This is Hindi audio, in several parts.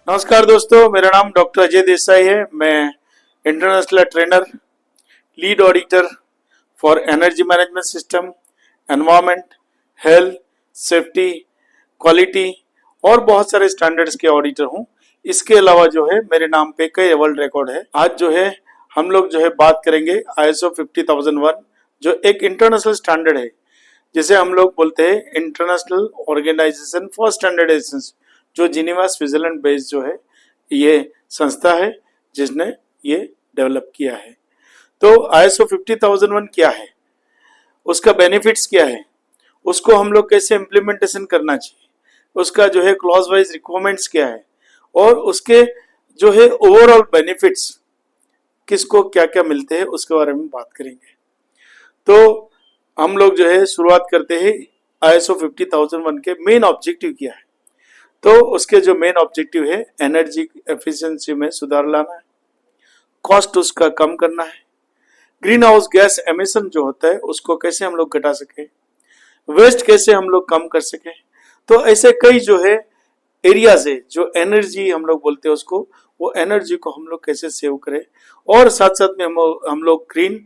नमस्कार दोस्तों, मेरा नाम डॉक्टर अजय देसाई है। मैं international trainer, lead auditor for energy management system, environment, health, safety, quality और बहुत सारे स्टैंडर्ड्स के ऑडिटर हूँ। इसके अलावा जो है मेरे नाम पे कई वर्ल्ड रिकॉर्ड है। आज जो है हम लोग जो है बात करेंगे ISO 50001, जो एक इंटरनेशनल स्टैंडर्ड है, जिसे हम लोग बोलते हैं इंटरनेशनल ऑर्गेनाइजेशन फॉर स्टैंडर्डाइजेशन, जो जिनेवा स्विट्जरलैंड बेस्ड जो है ये संस्था है जिसने ये डेवलप किया है। तो ISO 50001 क्या है, उसका बेनिफिट्स क्या है, उसको हम लोग कैसे इम्प्लीमेंटेशन करना चाहिए, उसका जो है क्लॉज वाइज रिक्वायरमेंट्स क्या है, और उसके जो है ओवरऑल बेनिफिट्स किसको क्या क्या मिलते हैं उसके बारे में बात करेंगे। तो हम लोग जो है शुरुआत करते हैं ISO 50001 के मेन ऑब्जेक्टिव क्या है। तो उसके जो मेन ऑब्जेक्टिव है, एनर्जी एफिशिएंसी में सुधार लाना है, कॉस्ट उसका कम करना है, ग्रीन हाउस गैस एमिशन जो होता है उसको कैसे हम लोग घटा सके, वेस्ट कैसे हम लोग कम कर सके। तो ऐसे कई जो है एरियाज है जो एनर्जी हम लोग बोलते हैं उसको, वो एनर्जी को हम लोग कैसे सेव करें, और साथ साथ में हम लोग ग्रीन,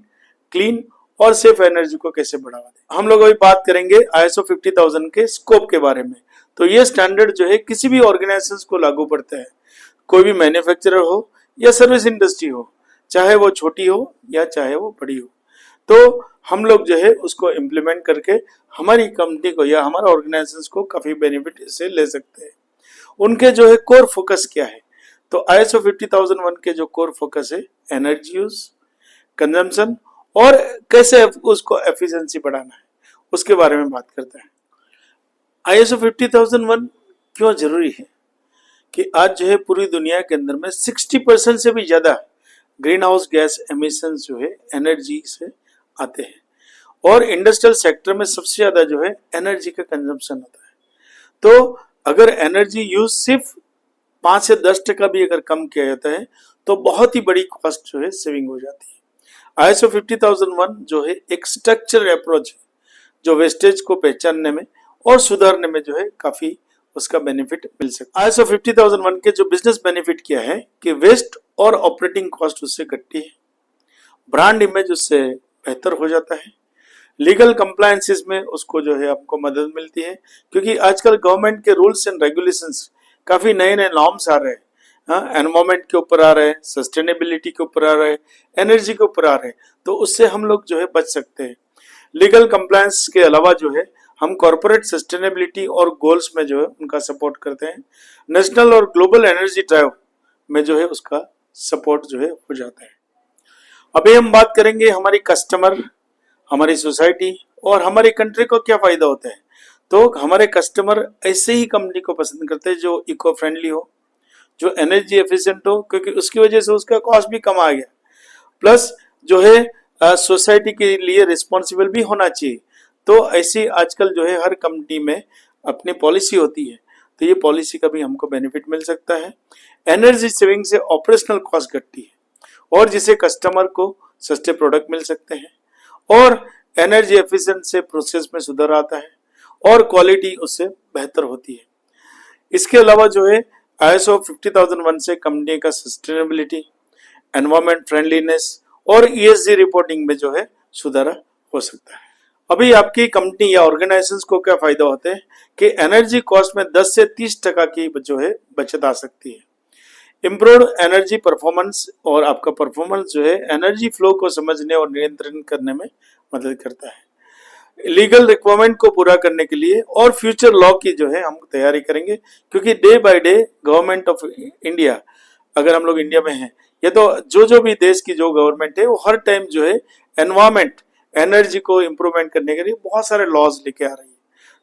क्लीन और सेफ एनर्जी को कैसे बढ़ावा दें। हम लोग अभी बात करेंगे ISO 50000 के स्कोप के बारे में। तो ये स्टैंडर्ड जो है किसी भी ऑर्गेनाइजेशन को लागू पड़ता है, कोई भी मैन्युफैक्चरर हो या सर्विस इंडस्ट्री हो, चाहे वो छोटी हो या चाहे वो बड़ी हो। तो हम लोग जो है उसको इम्प्लीमेंट करके हमारी कंपनी को या हमारा ऑर्गेनाइजेशन को काफी बेनिफिट इससे ले सकते हैं। उनके जो है कोर फोकस क्या है, तो ISO 50001 के जो कोर फोकस है, एनर्जी यूज, कंजम्पशन और कैसे उसको एफिशिएंसी बढ़ाना है, उसके बारे में बात करते हैं। ISO 50001 क्यों जरूरी है कि आज जो है पूरी दुनिया के अंदर में 60% से भी ज्यादा ग्रीन हाउस गैस एमिशन जो है एनर्जी से आते हैं, और इंडस्ट्रियल सेक्टर में सबसे ज्यादा जो है एनर्जी का कंजम्पशन होता है। तो अगर एनर्जी यूज सिर्फ 5 से 10% भी अगर कम किया जाता है तो बहुत ही बड़ी कॉस्ट जो है सेविंग हो जाती है। ISO 50001 जो है एक स्ट्रक्चर अप्रोच है जो वेस्टेज को पहचानने में और सुधारने में जो है काफी उसका बेनिफिट मिल सकता है। ISO 50001 के जो बिजनेस बेनिफिट क्या है कि वेस्ट और ऑपरेटिंग कॉस्ट उससे घटती है, ब्रांड इमेज उससे बेहतर हो जाता है, लीगल कंप्लायंसेस में उसको जो है आपको मदद मिलती है, क्योंकि आजकल गवर्नमेंट के रूल्स एंड रेगुलेशंस काफी नए नए नॉर्म्स आ रहे हैं। एनवायरमेंट के ऊपर आ रहे हैं, सस्टेनेबिलिटी के ऊपर आ रहे हैं, एनर्जी के ऊपर आ रहे हैं, तो उससे हम लोग जो है बच सकते हैं। लीगल कंप्लायंस के अलावा जो है हम कॉर्पोरेट सस्टेनेबिलिटी और गोल्स में जो है उनका सपोर्ट करते हैं। नेशनल और ग्लोबल एनर्जी ड्राइव में जो है उसका सपोर्ट जो है हो जाता है। अभी हम बात करेंगे हमारी कस्टमर, हमारी सोसाइटी और हमारी कंट्री को क्या फायदा होता है। तो हमारे कस्टमर ऐसे ही कंपनी को पसंद करते हैं जो इको फ्रेंडली हो, जो एनर्जी एफिशिएंट हो, क्योंकि उसकी वजह से उसका कॉस्ट भी कम आ गया, प्लस जो है सोसाइटी के लिए रिस्पॉन्सिबल भी होना चाहिए। तो ऐसी आजकल जो है हर कंपनी में अपनी पॉलिसी होती है, तो ये पॉलिसी का भी हमको बेनिफिट मिल सकता है। एनर्जी सेविंग से ऑपरेशनल कॉस्ट घटती है और जिसे कस्टमर को सस्ते प्रोडक्ट मिल सकते हैं, और एनर्जी एफिशिएंट से प्रोसेस में सुधार आता है और क्वालिटी उससे बेहतर होती है। इसके अलावा जो है ISO 50001 से कंपनी का सस्टेनेबिलिटी, एनवायरमेंट फ्रेंडलीनेस और ESG रिपोर्टिंग में जो है सुधार हो सकता है। अभी आपकी कंपनी या ऑर्गेनाइजेशन को क्या फायदा होता है कि एनर्जी कॉस्ट में 10 से 30% की जो है बचत आ सकती है। इम्प्रूव्ड एनर्जी परफॉर्मेंस, और आपका परफॉर्मेंस जो है एनर्जी फ्लो को समझने और नियंत्रण करने में मदद करता है। लीगल रिक्वायरमेंट को पूरा करने के लिए और फ्यूचर लॉ की जो है हम तैयारी करेंगे, क्योंकि day by day government of India, अगर हम लोग इंडिया में हैं, ये तो जो भी देश की जो गवर्नमेंट है वो हर टाइम जो है एनवायरमेंट, एनर्जी को इम्प्रूवमेंट करने के लिए बहुत सारे लॉज लेके आ रही है,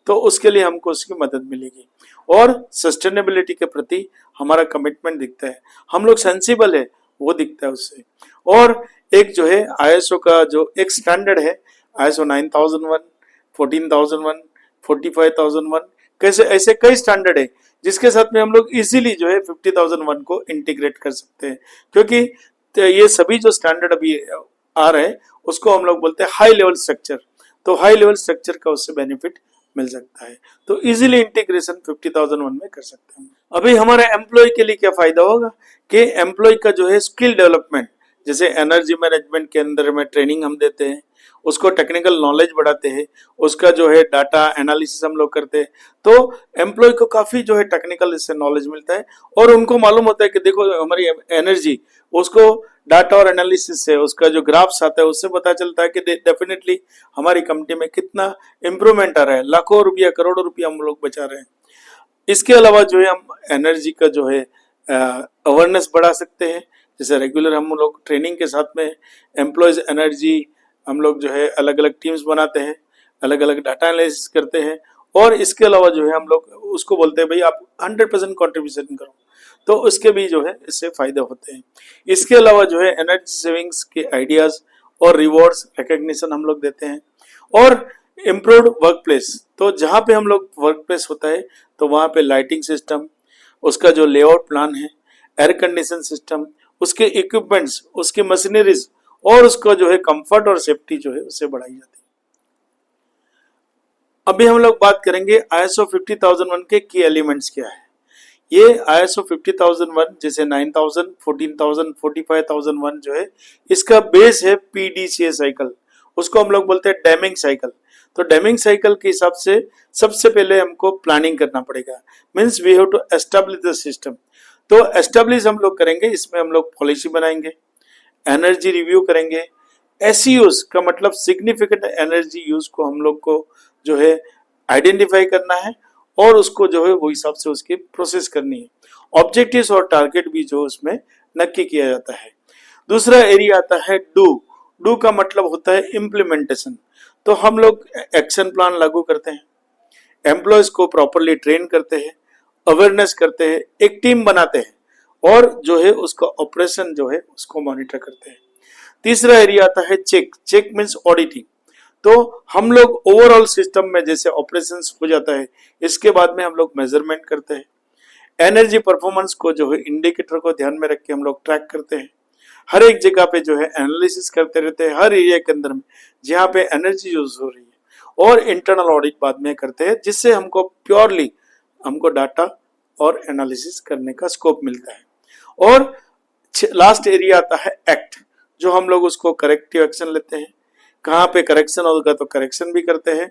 तो उसके लिए हमको उसकी मदद मिलेगी। और सस्टेनेबिलिटी के प्रति हमारा कमिटमेंट दिखता है, हम लोग सेंसिबल है वो दिखता है उससे। और एक जो है ISO का जो एक स्टैंडर्ड है, ISO 9001, 14001, 45001, कैसे ऐसे कई स्टैंडर्ड है जिसके साथ में हम लोग इजीली जो है 50001 को इंटीग्रेट कर सकते हैं, क्योंकि ये सभी जो स्टैंडर्ड अभी आ रहे हैं उसको हम लोग बोलते हैं हाई लेवल स्ट्रक्चर। तो हाई लेवल स्ट्रक्चर का उससे बेनिफिट मिल सकता है। तो इजीली इंटीग्रेशन 50,001 में कर सकते हैं। अभी हमारे एम्प्लॉय के लिए क्या फायदा होगा कि एम्प्लॉय का जो है स्किल डेवलपमेंट, जैसे एनर्जी मैनेजमेंट के अंदर में ट्रेनिंग हम देते हैं, उसको टेक्निकल नॉलेज बढ़ाते हैं, उसका जो है डाटा एनालिसिस हम लोग करते हैं, तो एम्प्लॉय को काफी जो है टेक्निकल इससे नॉलेज मिलता है और उनको मालूम होता है कि देखो हमारी एनर्जी, उसको डाटा और एनालिसिस से उसका जो ग्राफ्स आता है उससे पता चलता है कि डेफिनेटली हमारी कंपनी में कितना इंप्रूवमेंट आ रहा है, लाखों रुपया करोड़ों रुपया हम लोग बचा रहे हैं। इसके अलावा जो है हम एनर्जी का जो है अवेयरनेस बढ़ा सकते हैं, जैसे रेगुलर हम लोग ट्रेनिंग के साथ में एम्प्लॉयज एनर्जी हम लोग जो है अलग अलग टीम्स बनाते हैं, अलग अलग डाटा एनालिसिस करते हैं और इसके अलावा जो है हम लोग उसको बोलते हैं भाई आप 100% कॉन्ट्रीब्यूशन करो, तो उसके भी जो है इससे फायदे होते हैं। इसके अलावा जो है एनर्जी सेविंग्स के आइडियाज और रिवॉर्ड्स रिकग्निशन हम लोग देते हैं और इम्प्रूव्ड वर्क प्लेस, तो जहाँ पे हम लोग वर्क प्लेस होता है तो वहाँ पे लाइटिंग सिस्टम, उसका जो लेआउट प्लान है, एयर कंडीशन सिस्टम, उसके इक्विपमेंट्स, उसकी मशीनरीज और उसका जो है कंफर्ट और सेफ्टी जो है उससे बढ़ाई जाती है। अभी हम लोग बात करेंगे ISO 50001 के की एलिमेंट्स क्या है। ये ISO 50001 जैसे 9000, 14000, 45001 जो है इसका बेस है PDCA साइकिल, उसको हम लोग बोलते हैं डैमिंग साइकिल। तो डैमिंग साइकिल के हिसाब से सबसे पहले हमको प्लानिंग करना पड़ेगा, means we have to establish the system. तो एस्टैब्लिश हम लोग करेंगे, इसमें हम लोग पॉलिसी बनाएंगे, एनर्जी रिव्यू करेंगे, SEUs का मतलब सिग्निफिकेंट एनर्जी यूज को हम लोग को जो है आइडेंटिफाई करना है और उसको जो है वो हिसाब से उसकी प्रोसेस करनी है। ऑब्जेक्टिव्स और टारगेट भी जो उसमें नक्की किया जाता है। दूसरा एरिया आता है डू का मतलब होता है इम्प्लीमेंटेशन। तो हम लोग एक्शन प्लान लागू करते हैं, एम्प्लॉयज को प्रॉपरली ट्रेन करते हैं, अवेयरनेस करते हैं, एक टीम बनाते हैं और जो है उसका ऑपरेशन जो है उसको मॉनिटर करते हैं। तीसरा एरिया आता है चेक मीन्स ऑडिटिंग। तो हम लोग ओवरऑल सिस्टम में जैसे ऑपरेशंस हो जाता है, इसके बाद में हम लोग मेजरमेंट करते हैं, एनर्जी परफॉर्मेंस को जो है इंडिकेटर को ध्यान में रख के हम लोग ट्रैक करते हैं, हर एक जगह पे जो है एनालिसिस करते रहते हैं, हर एरिया के अंदर में जहाँ पे एनर्जी यूज हो रही है, और इंटरनल ऑडिट बाद में करते हैं, जिससे हमको प्योरली हमको डाटा और एनालिसिस करने का स्कोप मिलता है। और लास्ट एरिया आता है एक्ट, जो हम लोग उसको करेक्टिव एक्शन लेते हैं, कहाँ पे करेक्शन होगा तो करेक्शन भी करते हैं,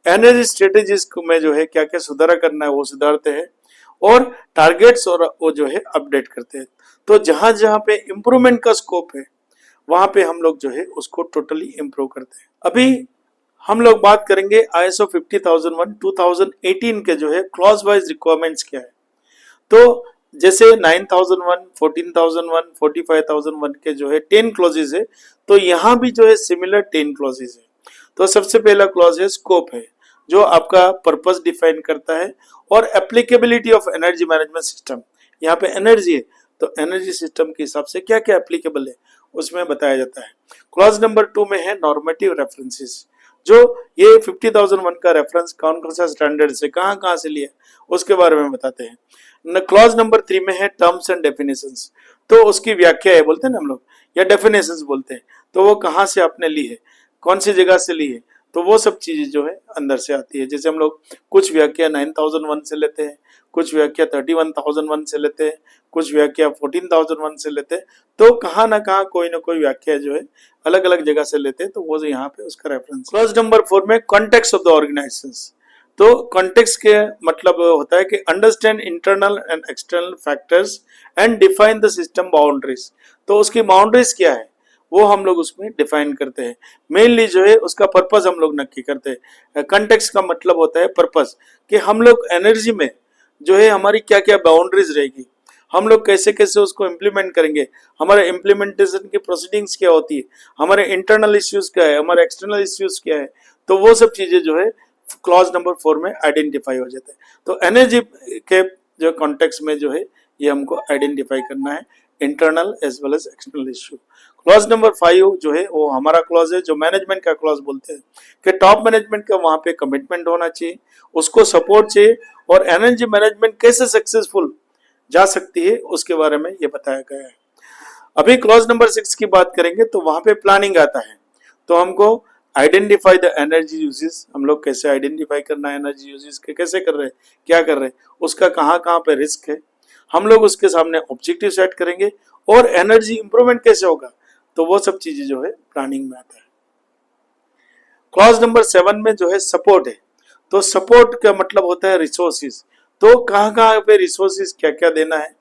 एनर्जी स्ट्रेटेजीज में जो है क्या क्या सुधारा करना है वो सुधारते हैं और टारगेट्स और वो जो है अपडेट करते हैं। तो जहां जहां पे इम्प्रूवमेंट का स्कोप है वहां पे हम लोग जो है उसको टोटली इम्प्रूव करते हैं। अभी हम लोग बात करेंगे ISO 50001 2018 के जो है क्लॉज वाइज रिक्वायरमेंट्स क्या है। तो जैसे 9001, 14001, 45001 के जो है 10 क्लॉजेज है, तो यहाँ भी जो है सिमिलर 10 क्लॉजेज है। तो सबसे पहला क्लॉज है स्कोप है, जो आपका पर्पस डिफाइन करता है, और applicability of energy management system, यहाँ पे एनर्जी है तो एनर्जी सिस्टम के हिसाब से क्या क्या एप्लीकेबल है उसमें बताया जाता है। क्लॉज नंबर 2 में है नॉर्मेटिव रेफरेंसेस, जो ये 50001 का रेफरेंस कौन कौन सा स्टैंडर्ड से कहाँ से लिया उसके बारे में बताते हैं। क्लॉज नंबर 3 में है टर्म्स एंड डेफिनेशंस, तो उसकी व्याख्या है बोलते हैं ना हम लोग, या डेफिनेशंस बोलते हैं, तो वो कहाँ से आपने ली है, कौन सी जगह से ली है, तो वो सब चीजें जो है अंदर से आती है। जैसे हम लोग कुछ व्याख्या 9001 से लेते हैं, कुछ व्याख्या 31001 से लेते हैं, कुछ व्याख्या 14001 से लेते हैं, तो कहाँ ना कहाँ कोई ना कोई व्याख्या जो है अलग अलग जगह से लेते हैं, तो वो यहाँ पे उसका रेफरेंस। क्लॉज नंबर 4 में कॉन्टेक्स्ट ऑफ द ऑर्गेनाइजेशंस, तो कॉन्टेक्स्ट के मतलब होता है कि understand internal and external factors and define the system boundaries, तो उसकी बाउंड्रीज क्या है वो हम लोग उसमें डिफाइन करते हैं। मेनली जो है उसका पर्पस हम लोग नक्की करते हैं। कॉन्टेक्स्ट का मतलब होता है पर्पस, कि हम लोग एनर्जी में जो है हमारी क्या क्या बाउंड्रीज रहेगी, हम लोग कैसे कैसे उसको इम्प्लीमेंट करेंगे, हमारे इम्प्लीमेंटेशन की प्रोसीडिंग्स क्या होती है, हमारे इंटरनल इश्यूज क्या है, हमारे एक्सटर्नल इश्यूज क्या है, तो वो सब चीजें जो है क्लॉज नंबर 4 में आइडेंटिफाई हो जाता है। तो एनर्जी के जो कॉन्टेक्स्ट में जो है ये हमको आइडेंटिफाई करना है, internal as well as external issue. Clause number 5 जो है वो हमारा क्लॉज है, जो मैनेजमेंट का क्लॉज बोलते हैं, कि टॉप मैनेजमेंट का वहां पे कमिटमेंट होना चाहिए, उसको सपोर्ट चाहिए, और एनर्जी मैनेजमेंट कैसे सक्सेसफुल जा सकती है उसके बारे में ये बताया गया है। अभी क्लॉज नंबर 6 की बात करेंगे तो वहां पे प्लानिंग आता है, तो हमको आइडेंटिफाई द एनर्जी यूजेस, हम लोग कैसे आइडेंटिफाई करना है एनर्जी यूजेस के, कैसे कर रहे हैं, क्या कर रहे हैं, उसका कहाँ कहाँ पे रिस्क है, हम लोग उसके सामने ऑब्जेक्टिव सेट करेंगे, और एनर्जी इंप्रूवमेंट कैसे होगा, तो वो सब चीजें जो है प्लानिंग में आता है। क्लॉज नंबर 7 में जो है सपोर्ट है, तो सपोर्ट का मतलब होता है रिसोर्सेज, तो कहाँ कहाँ पे रिसोर्सेज क्या क्या देना है,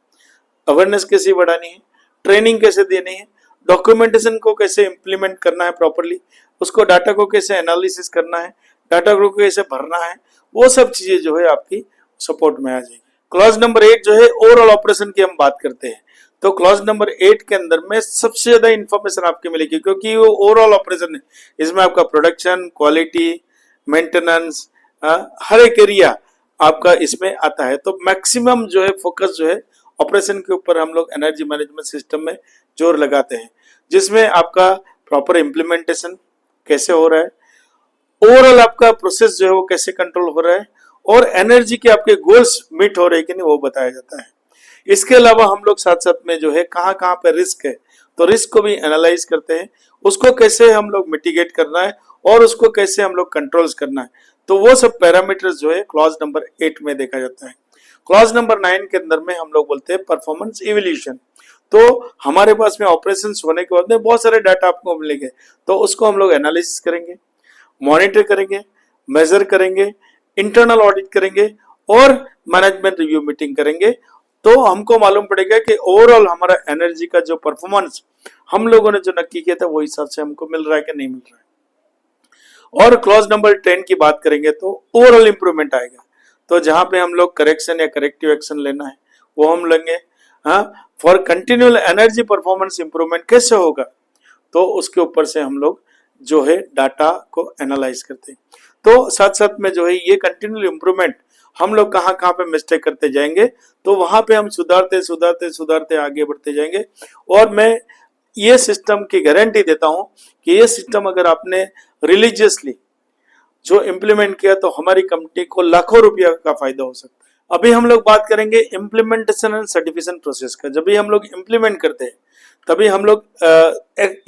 अवेयरनेस कैसे बढ़ानी है, ट्रेनिंग कैसे देनी है, डॉक्यूमेंटेशन को कैसे इंप्लीमेंट करना है प्रॉपरली, उसको डाटा को कैसे एनालिसिस करना है, डाटा को कैसे भरना है, वो सब चीजें जो है आपकी सपोर्ट में आ जाएगी। क्लॉज नंबर 8 जो है ओवरऑल ऑपरेशन की हम बात करते हैं, तो क्लॉज नंबर 8 के अंदर में सबसे ज्यादा इंफॉर्मेशन आपके मिलेगी, क्योंकि वो ओवरऑल ऑपरेशन है, इसमें आपका प्रोडक्शन, क्वालिटी, मेंटेनेंस, हर एक एरिया आपका इसमें आता है। तो मैक्सिमम जो है फोकस जो है ऑपरेशन के ऊपर हम लोग एनर्जी मैनेजमेंट सिस्टम में जोर लगाते हैं, जिसमें आपका प्रॉपर इम्प्लीमेंटेशन कैसे हो रहा है, ओवरऑल आपका प्रोसेस जो है वो कैसे कंट्रोल हो रहा है, और एनर्जी के आपके गोल्स मीट हो रहे हैं कि नहीं वो बताया जाता है। इसके अलावा हम लोग साथ साथ में जो है कहाँ कहाँ पे रिस्क है, तो रिस्क को भी एनालाइज करते हैं, उसको कैसे हम लोग मिटिगेट करना है और उसको कैसे हम लोग कंट्रोल्स करना है, तो वो सब पैरामीटर्स जो है क्लॉज नंबर 8 में देखा जाता है। क्लॉज नंबर 9 के अंदर में हम लोग बोलते हैं परफॉर्मेंस इवोल्यूशन, तो हमारे पास में ऑपरेशंस होने के बाद में बहुत सारे डाटा आपको मिलेंगे, तो उसको हम लोग एनालिसिस करेंगे, मॉनिटर करेंगे, मेजर करेंगे, इंटरनल ऑडिट करेंगे और मैनेजमेंट रिव्यू मीटिंग करेंगे, तो हमको मालूम पड़ेगा कि ओवरऑल हमारा एनर्जी का जो परफॉर्मेंस हम लोगों ने जो नक्की किया था वो हिसाब से हमको मिल रहा है कि नहीं मिल रहा है। और क्लॉज नंबर 10 की बात करेंगे तो ओवरऑल इंप्रूवमेंट आएगा, तो जहां पे हम लोग करेक्शन या करेक्टिव एक्शन लेना है वो हम लेंगे। हाँ, for continual energy performance improvement कैसे होगा, तो उसके ऊपर से हम लोग जो है डाटा को एनालाइज करते हैं। तो साथ साथ में जो है ये कंटिन्यूअल इंप्रूवमेंट हम लोग कहाँ कहाँ पे मिस्टेक करते जाएंगे, तो वहां पे हम सुधारते सुधारते सुधारते आगे बढ़ते जाएंगे। और मैं ये सिस्टम की गारंटी देता हूं कि ये सिस्टम अगर आपने रिलीजियसली जो इम्प्लीमेंट किया तो हमारी कंपनी को लाखों रुपया का फायदा हो सकता है। अभी हम लोग बात करेंगे इम्प्लीमेंटेशन एंड सर्टिफिकेशन प्रोसेस का। जब भी हम लोग इम्प्लीमेंट करते हैं तभी हम लोग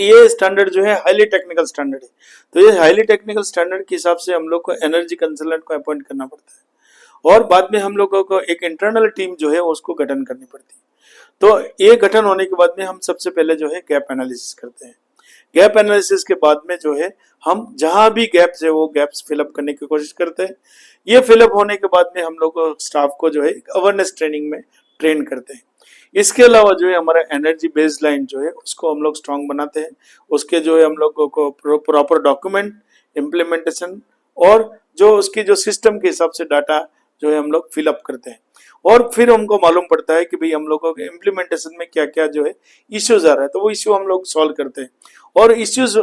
ये स्टैंडर्ड जो है हाईली टेक्निकल स्टैंडर्ड है, तो ये हाईली टेक्निकल स्टैंडर्ड के हिसाब से हम लोग को एनर्जी कंसल्टेंट को अपॉइंट करना पड़ता है, और बाद में हम लोगों को एक इंटरनल टीम जो है उसको गठन करनी पड़ती है। तो ये गठन होने के बाद में हम सबसे पहले जो है गैप एनालिसिस करते हैं। गैप एनालिसिस के बाद में जो है हम जहां भी गैप्स है वो गैप्स फिलअप करने की कोशिश करते हैं। ये फिलअप होने के बाद में हम लोग स्टाफ को जो है अवेयरनेस ट्रेनिंग में ट्रेन करते हैं। इसके अलावा जो है हमारा एनर्जी बेस लाइन जो है उसको हम लोग स्ट्रॉन्ग बनाते हैं, उसके जो है हम लोग को प्रॉपर डॉक्यूमेंट इम्प्लीमेंटेशन और जो उसकी जो सिस्टम के हिसाब से डाटा जो है हम लोग फिलअप करते हैं। और फिर हमको मालूम पड़ता है कि भाई हम लोगों के इम्प्लीमेंटेशन में क्या क्या जो है इश्यूज आ रहा है, तो वो इश्यू हम लोग सॉल्व करते हैं। और इश्यूज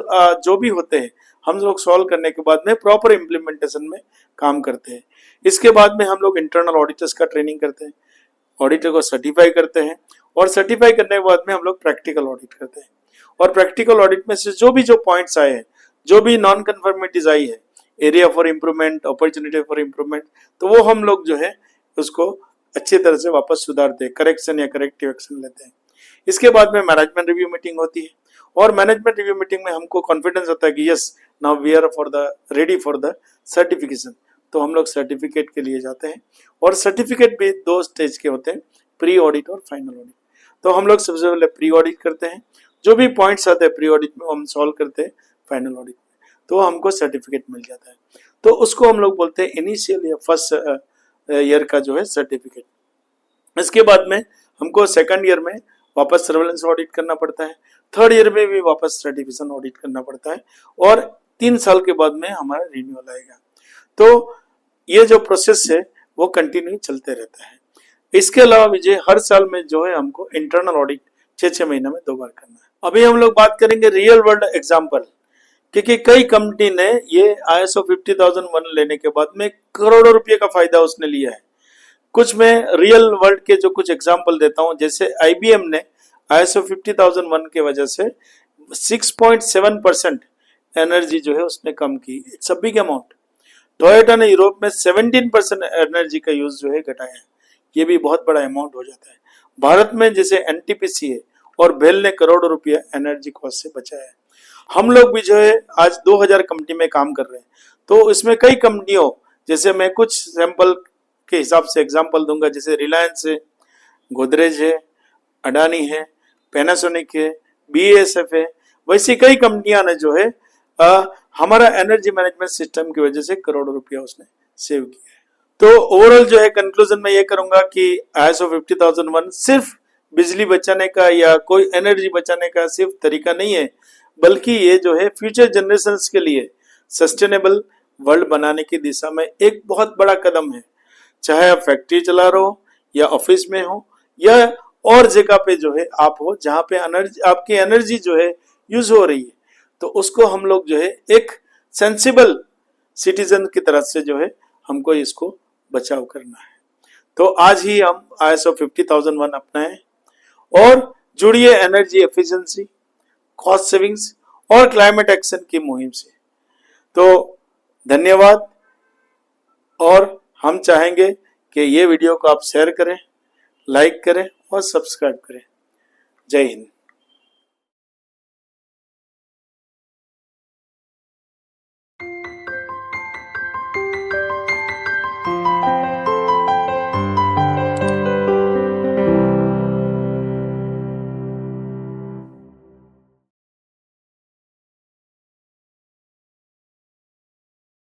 जो भी होते हैं हम लोग सॉल्व करने के बाद में प्रॉपर इम्प्लीमेंटेशन में काम करते हैं। इसके बाद में हम लोग इंटरनल ऑडिटर्स का ट्रेनिंग करते हैं, ऑडिटर को सर्टिफाई करते हैं, और सर्टिफाई करने के बाद में हम लोग प्रैक्टिकल ऑडिट करते हैं। और प्रैक्टिकल ऑडिट में से जो पॉइंट्स आए हैं, जो भी नॉन कन्फर्मिटीज आई है, area for improvement, opportunity for improvement, तो वो हम लोग जो है उसको अच्छी तरह से वापस सुधारते हैं, करेक्शन या करेक्टिव एक्शन लेते हैं। इसके बाद में मैनेजमेंट रिव्यू मीटिंग होती है, और मैनेजमेंट रिव्यू मीटिंग में हमको कॉन्फिडेंस होता है कि yes now we are ready for the certification, तो हम लोग सर्टिफिकेट के लिए जाते हैं। और सर्टिफिकेट भी 2 स्टेज के होते हैं, प्री ऑडिट और फाइनल ऑडिट। तो हम लोग सबसे पहले प्री ऑडिट करते हैं, जो भी पॉइंट्स आते हैं प्री ऑडिट में हम सॉल्व करते हैं फाइनल ऑडिट में, तो हमको सर्टिफिकेट मिल जाता है। तो उसको हम लोग बोलते हैं इनिशियल या फर्स्ट ईयर का जो है सर्टिफिकेट। इसके बाद में हमको सेकंड ईयर में वापस सर्वेलेंस ऑडिट करना पड़ता है, थर्ड ईयर में भी वापस सर्टिफिकेशन ऑडिट करना पड़ता है, और 3 साल के बाद में हमारा रिन्यूअल आएगा। तो ये जो प्रोसेस है वो कंटिन्यू चलते रहता है। इसके अलावा विजय हर साल में जो है हमको इंटरनल ऑडिट 6-6 महीने में 2 बार करना है। अभी हम लोग बात करेंगे रियल वर्ल्ड एग्जाम्पल, क्योंकि कई कंपनी ने ये ISO 50001 लेने के बाद में करोड़ों रुपए का फायदा उसने लिया है। कुछ मैं रियल वर्ल्ड के जो कुछ एग्जाम्पल देता हूं, जैसे IBM ने ISO 50001 के वजह से 6.7% एनर्जी जो है उसने कम की, it's a big amount. Toyota ने यूरोप में 17% एनर्जी का यूज जो है घटाया है, ये भी बहुत बड़ा अमाउंट हो जाता है। भारत में जैसे NTPC है और भेल ने करोड़ों रुपया एनर्जी कॉस्ट से बचाया है। हम लोग भी जो है आज 2000 कंपनी में काम कर रहे हैं। तो इसमें कई कंपनियों, जैसे मैं कुछ सैंपल के हिसाब से एग्जांपल दूंगा, जैसे रिलायंस है, गोदरेज है, अडानी है, पैनासोनिक है, BASF है, वैसी कई कंपनियां ने जो है हमारा एनर्जी मैनेजमेंट सिस्टम की वजह से करोड़ों रुपया उसने सेव किया है। तो ओवरऑल जो है कंक्लूजन में ये करूंगा कि ISO 50001 सिर्फ बिजली बचाने का या कोई एनर्जी बचाने का सिर्फ तरीका नहीं है, बल्कि ये जो है फ्यूचर जनरेशंस के लिए सस्टेनेबल वर्ल्ड बनाने की दिशा में एक बहुत बड़ा कदम है। चाहे आप फैक्ट्री चला रहे हो या ऑफिस में हो या और जगह पे जो है आप हो जहाँ पे एनर्जी, आपकी एनर्जी जो है यूज हो रही है, तो उसको हम लोग जो है एक सेंसिबल सिटीजन की तरफ से जो है हमको इसको बचाव करना है। तो आज ही हम ISO 50001 अपनाएं और जुड़िए एनर्जी एफिशिएंसी, कॉस्ट सेविंग्स और क्लाइमेट एक्शन की मुहिम से। तो धन्यवाद, और हम चाहेंगे कि ये वीडियो को आप शेयर करें, लाइक करें और सब्सक्राइब करें। जय हिंद।